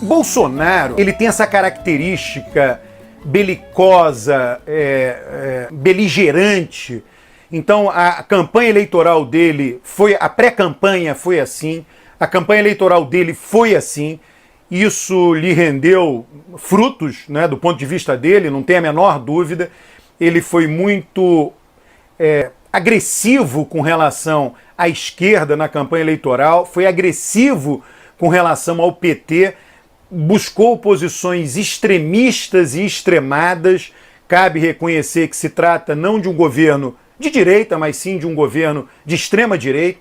Bolsonaro, ele tem essa característica belicosa, beligerante. Então a campanha eleitoral dele a pré-campanha foi assim, a campanha eleitoral dele foi assim. Isso lhe rendeu frutos, né, do ponto de vista dele, não tem a menor dúvida. Ele foi muito agressivo com relação à esquerda na campanha eleitoral, foi agressivo com relação ao PT, buscou posições extremistas e extremadas. Cabe reconhecer que se trata não de um governo de direita, mas sim de um governo de extrema direita.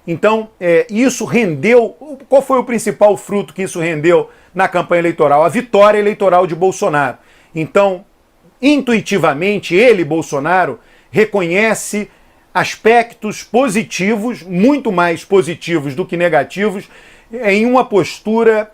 Então, isso rendeu... Qual foi o principal fruto que isso rendeu na campanha eleitoral? A vitória eleitoral de Bolsonaro. Então, intuitivamente, ele, Bolsonaro, reconhece aspectos positivos, muito mais positivos do que negativos, em uma postura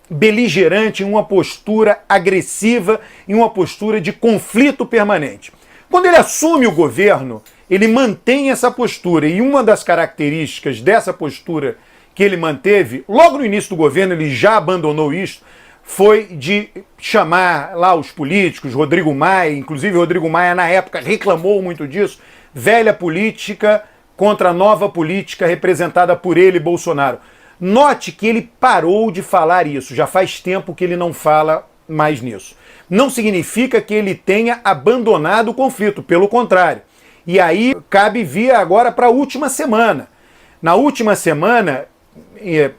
beligerante, em uma postura agressiva, em uma postura de conflito permanente. Quando ele assume o governo, ele mantém essa postura, e uma das características dessa postura que ele manteve, logo no início do governo, ele já abandonou isso, foi de chamar lá os políticos, Rodrigo Maia, inclusive Rodrigo Maia na época reclamou muito disso, velha política contra nova política representada por ele, Bolsonaro. Note que ele parou de falar isso, já faz tempo que ele não fala mais nisso. Não significa que ele tenha abandonado o conflito, pelo contrário. E aí cabe vir agora para a última semana. Na última semana,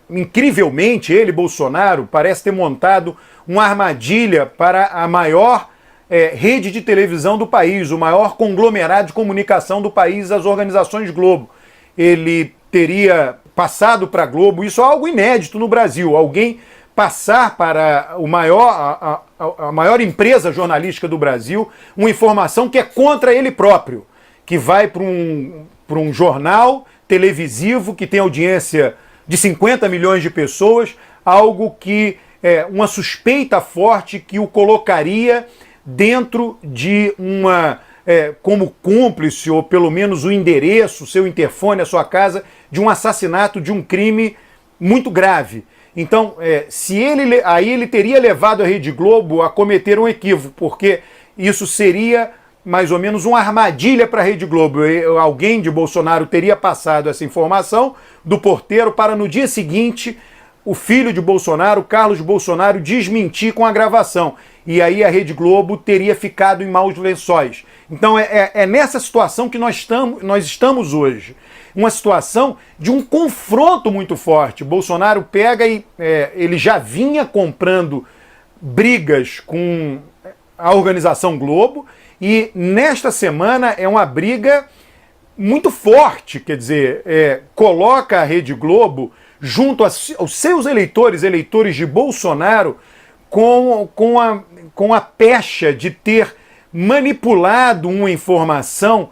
incrivelmente, ele, Bolsonaro, parece ter montado uma armadilha para a maior rede de televisão do país, o maior conglomerado de comunicação do país, as organizações Globo. Ele teria passado para a Globo, isso é algo inédito no Brasil, alguém passar para a maior empresa jornalística do Brasil uma informação que é contra ele próprio, que vai para um jornal televisivo que tem audiência de 50 milhões de pessoas, algo que uma suspeita forte que o colocaria dentro de como cúmplice, ou pelo menos o endereço, seu interfone, a sua casa, de um assassinato, de um crime muito grave. Então, aí ele teria levado a Rede Globo a cometer um equívoco, porque isso seria mais ou menos uma armadilha para a Rede Globo. Alguém de Bolsonaro teria passado essa informação do porteiro para no dia seguinte o filho de Bolsonaro, Carlos Bolsonaro, desmentir com a gravação. E aí a Rede Globo teria ficado em maus lençóis. Então é nessa situação que nós estamos hoje. Uma situação de um confronto muito forte. Bolsonaro pega e ele já vinha comprando brigas com a organização Globo, e nesta semana é uma briga muito forte, quer dizer, coloca a Rede Globo junto aos seus eleitores de Bolsonaro, com a pecha de ter manipulado uma informação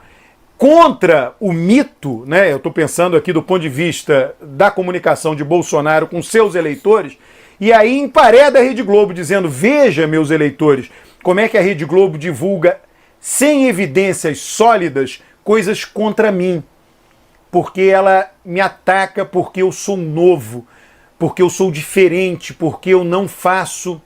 contra o mito, né? Eu estou pensando aqui do ponto de vista da comunicação de Bolsonaro com seus eleitores, e aí empareda a Rede Globo dizendo: veja, meus eleitores, como é que a Rede Globo divulga sem evidências sólidas coisas contra mim, porque ela me ataca porque eu sou novo, porque eu sou diferente, porque eu não faço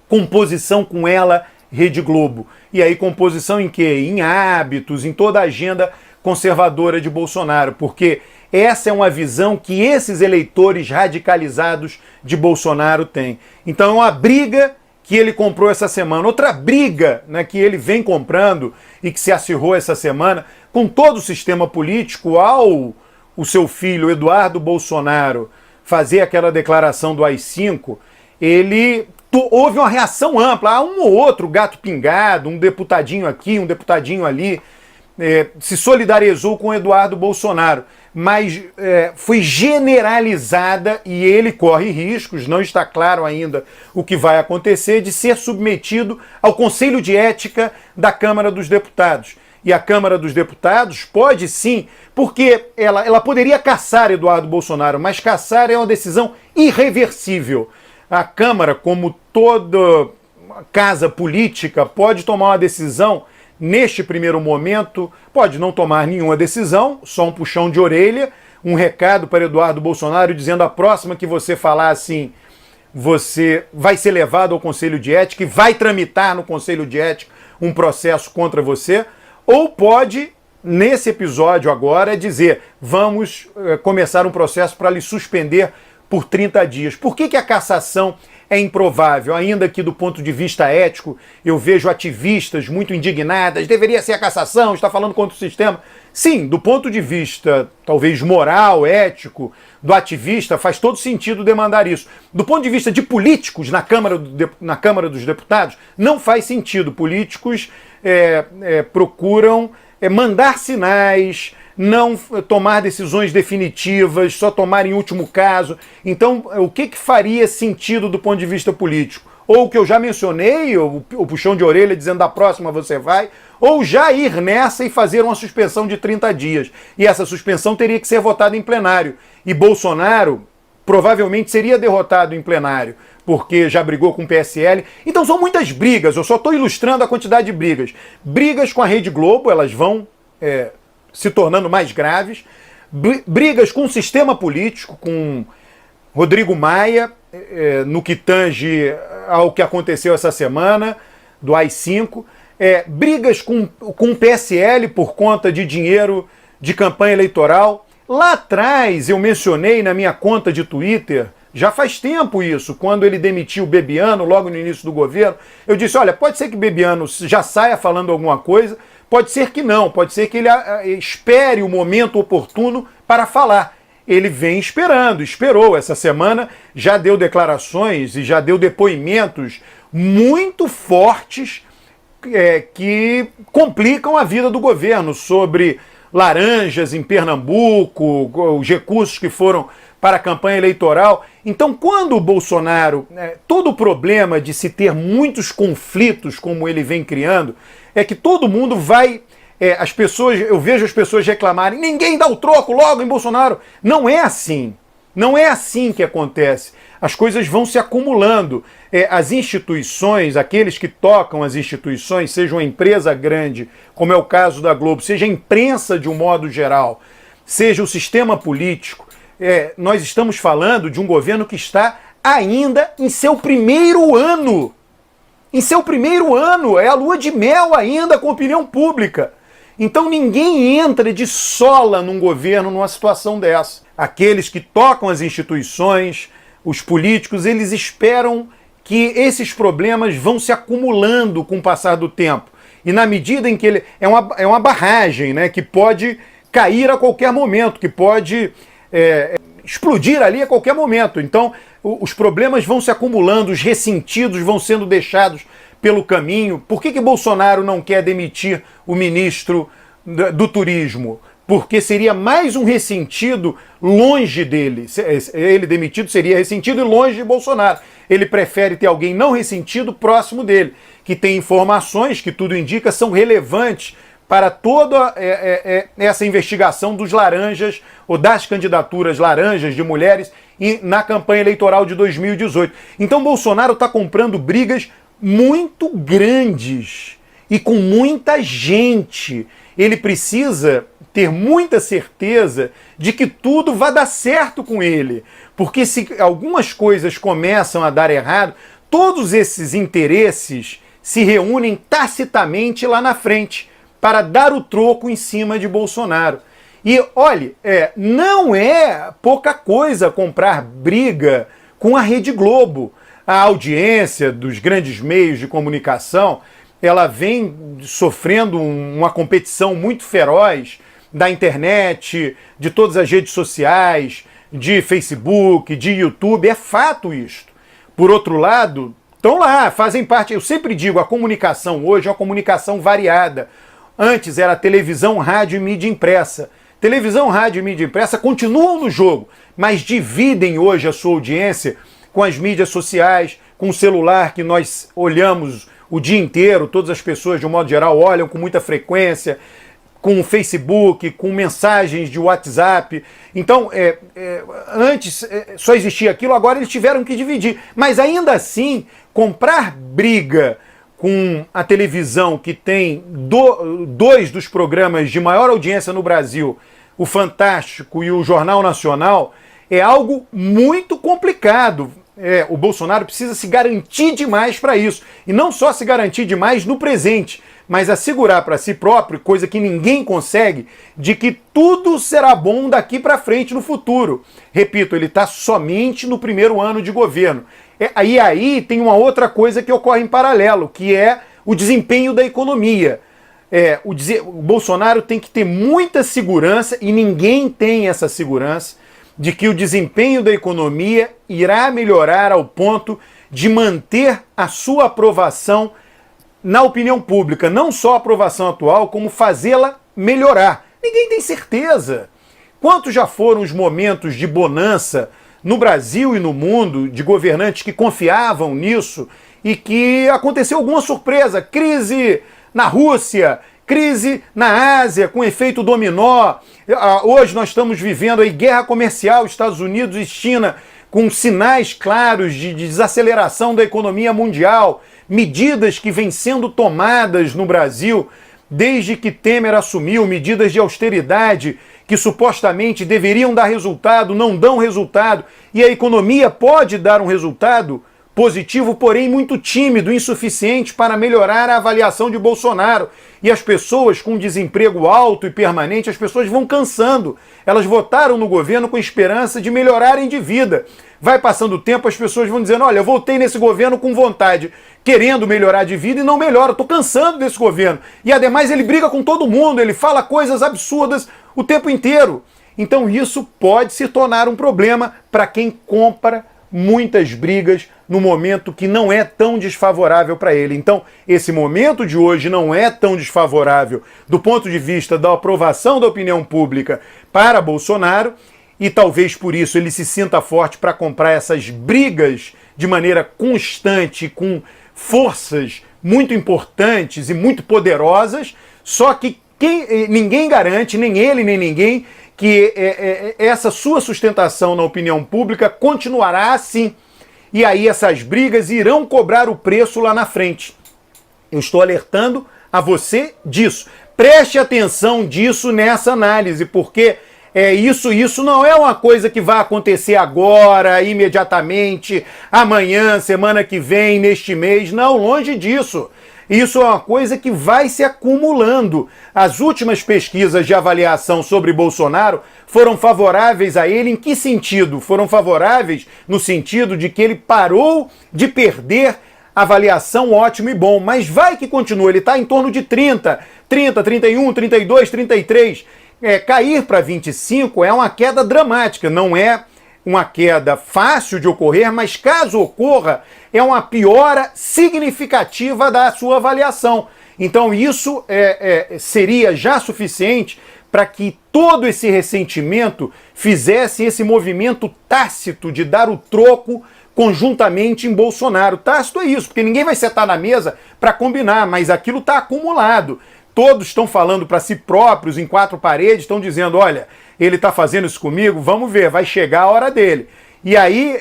composição com ela, Rede Globo. E aí composição em quê? Em hábitos, em toda a agenda conservadora de Bolsonaro, porque essa é uma visão que esses eleitores radicalizados de Bolsonaro têm. Então é uma briga que ele comprou essa semana. Outra briga, né, que ele vem comprando e que se acirrou essa semana com todo o sistema político, ao o seu filho Eduardo Bolsonaro fazer aquela declaração do AI-5, houve uma reação ampla. Um ou outro gato pingado, um deputadinho aqui, um deputadinho ali, se solidarizou com o Eduardo Bolsonaro, mas foi generalizada, e ele corre riscos, não está claro ainda o que vai acontecer, de ser submetido ao Conselho de Ética da Câmara dos Deputados. E a Câmara dos Deputados pode sim, porque ela poderia caçar Eduardo Bolsonaro, mas caçar é uma decisão irreversível. A Câmara, como toda casa política, pode tomar uma decisão neste primeiro momento, pode não tomar nenhuma decisão, só um puxão de orelha, um recado para Eduardo Bolsonaro dizendo: a próxima que você falar assim você vai ser levado ao Conselho de Ética e vai tramitar no Conselho de Ética um processo contra você, ou pode, nesse episódio agora, dizer: vamos começar um processo para lhe suspender por 30 dias. Por que a cassação é improvável? Ainda que do ponto de vista ético eu vejo ativistas muito indignadas, deveria ser a cassação, está falando contra o sistema. Sim, do ponto de vista talvez moral, ético, do ativista, faz todo sentido demandar isso. Do ponto de vista de políticos na Câmara dos Deputados, não faz sentido. Políticos procuram mandar sinais, não tomar decisões definitivas, só tomar em último caso. Então, o que faria sentido do ponto de vista político? Ou o que eu já mencionei, o puxão de orelha dizendo da próxima você vai, ou já ir nessa e fazer uma suspensão de 30 dias. E essa suspensão teria que ser votada em plenário. E Bolsonaro provavelmente seria derrotado em plenário, porque já brigou com o PSL. Então são muitas brigas, eu só estou ilustrando a quantidade de brigas. Brigas com a Rede Globo, elas vão se tornando mais graves. Brigas com o sistema político, com Rodrigo Maia, no que tange ao que aconteceu essa semana, do AI-5. Brigas com o PSL por conta de dinheiro de campanha eleitoral. Lá atrás eu mencionei na minha conta de Twitter, já faz tempo isso, quando ele demitiu o Bebiano, logo no início do governo, eu disse: olha, pode ser que Bebiano já saia falando alguma coisa, pode ser que não, pode ser que ele espere o momento oportuno para falar. Ele vem esperou. Essa semana já deu declarações e já deu depoimentos muito fortes que complicam a vida do governo, sobre laranjas em Pernambuco, os recursos que foram para a campanha eleitoral. Então, quando o Bolsonaro, todo o problema de se ter muitos conflitos como ele vem criando, é que todo mundo vai... eu vejo as pessoas reclamarem: ninguém dá o troco logo em Bolsonaro. Não é assim. Não é assim que acontece. As coisas vão se acumulando. As instituições, aqueles que tocam as instituições, seja uma empresa grande, como é o caso da Globo, seja a imprensa de um modo geral, seja o sistema político, nós estamos falando de um governo que está ainda em seu primeiro ano. Em seu primeiro ano, é a lua de mel ainda com a opinião pública. Então ninguém entra de sola num governo numa situação dessa. Aqueles que tocam as instituições, os políticos, eles esperam que esses problemas vão se acumulando com o passar do tempo. E na medida em que ele é uma barragem, né, que pode cair a qualquer momento, que pode explodir ali a qualquer momento. Então os problemas vão se acumulando, os ressentidos vão sendo deixados pelo caminho. Por que Bolsonaro não quer demitir o ministro do Turismo? Porque seria mais um ressentido longe dele. Ele demitido seria ressentido e longe de Bolsonaro. Ele prefere ter alguém não ressentido próximo dele, que tem informações que tudo indica são relevantes para toda essa investigação dos laranjas, ou das candidaturas laranjas de mulheres na campanha eleitoral de 2018. Então Bolsonaro está comprando brigas muito grandes e com muita gente. Ele precisa ter muita certeza de que tudo vai dar certo com ele. Porque se algumas coisas começam a dar errado, todos esses interesses se reúnem tacitamente lá na frente para dar o troco em cima de Bolsonaro. E, olhe, não é pouca coisa comprar briga com a Rede Globo. A audiência dos grandes meios de comunicação, ela vem sofrendo uma competição muito feroz da internet, de todas as redes sociais, de Facebook, de YouTube. É fato isto. Por outro lado, estão lá, fazem parte... Eu sempre digo, a comunicação hoje é uma comunicação variada. Antes era televisão, rádio e mídia impressa. Televisão, rádio e mídia impressa continuam no jogo, mas dividem hoje a sua audiência com as mídias sociais, com o celular que nós olhamos o dia inteiro, todas as pessoas de um modo geral olham com muita frequência, com o Facebook, com mensagens de WhatsApp. Então, antes só existia aquilo, agora eles tiveram que dividir. Mas ainda assim, comprar briga com a televisão que tem dois dos programas de maior audiência no Brasil, o Fantástico e o Jornal Nacional, é algo muito complicado. o Bolsonaro precisa se garantir demais para isso. E não só se garantir demais no presente, mas assegurar para si próprio, coisa que ninguém consegue, de que tudo será bom daqui para frente no futuro. Repito, ele está somente no primeiro ano de governo. E aí tem uma outra coisa que ocorre em paralelo, que é o desempenho da economia. O Bolsonaro tem que ter muita segurança, e ninguém tem essa segurança, de que o desempenho da economia irá melhorar ao ponto de manter a sua aprovação na opinião pública. Não só a aprovação atual, como fazê-la melhorar. Ninguém tem certeza. Quantos já foram os momentos de bonança no Brasil e no mundo, de governantes que confiavam nisso e que aconteceu alguma surpresa? Crise na Rússia, crise na Ásia, com efeito dominó. Hoje nós estamos vivendo aí guerra comercial, Estados Unidos e China, com sinais claros de desaceleração da economia mundial, medidas que vêm sendo tomadas no Brasil desde que Temer assumiu, medidas de austeridade que supostamente deveriam dar resultado, não dão resultado, e a economia pode dar um resultado positivo, porém muito tímido, insuficiente para melhorar a avaliação de Bolsonaro. E as pessoas com desemprego alto e permanente, as pessoas vão cansando. Elas votaram no governo com esperança de melhorarem de vida. Vai passando o tempo, as pessoas vão dizendo, olha, eu voltei nesse governo com vontade, querendo melhorar de vida e não melhora, estou cansando desse governo. E ademais ele briga com todo mundo, ele fala coisas absurdas o tempo inteiro. Então isso pode se tornar um problema para quem compra muitas brigas no momento que não é tão desfavorável para ele. Então, esse momento de hoje não é tão desfavorável do ponto de vista da aprovação da opinião pública para Bolsonaro, e talvez por isso ele se sinta forte para comprar essas brigas de maneira constante, com forças muito importantes e muito poderosas, só que ninguém garante, nem ele nem ninguém, que essa sua sustentação na opinião pública continuará assim. E aí essas brigas irão cobrar o preço lá na frente. Eu estou alertando a você disso. Preste atenção disso nessa análise, porque isso não é uma coisa que vai acontecer agora, imediatamente, amanhã, semana que vem, neste mês. Não, longe disso. Isso é uma coisa que vai se acumulando. As últimas pesquisas de avaliação sobre Bolsonaro foram favoráveis a ele em que sentido? Foram favoráveis no sentido de que ele parou de perder avaliação ótimo e bom, mas vai que continua, ele está em torno de 30, 31, 32, 33. Cair para 25 é uma queda dramática, não é uma queda fácil de ocorrer, mas caso ocorra, é uma piora significativa da sua avaliação. Então isso seria já suficiente para que todo esse ressentimento fizesse esse movimento tácito de dar o troco conjuntamente em Bolsonaro. Tácito é isso, porque ninguém vai sentar na mesa para combinar, mas aquilo está acumulado. Todos estão falando para si próprios, em quatro paredes, estão dizendo, olha, ele está fazendo isso comigo, vamos ver, vai chegar a hora dele. E aí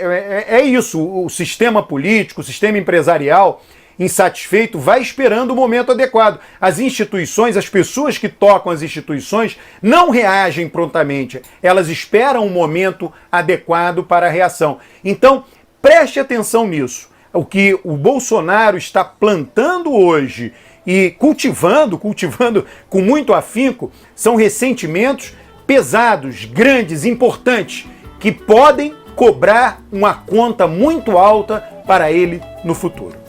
é isso, o sistema político, o sistema empresarial insatisfeito vai esperando o momento adequado. As instituições, as pessoas que tocam as instituições não reagem prontamente, elas esperam um momento adequado para a reação. Então, preste atenção nisso. O que o Bolsonaro está plantando hoje e cultivando com muito afinco, são ressentimentos pesados, grandes, importantes, que podem cobrar uma conta muito alta para ele no futuro.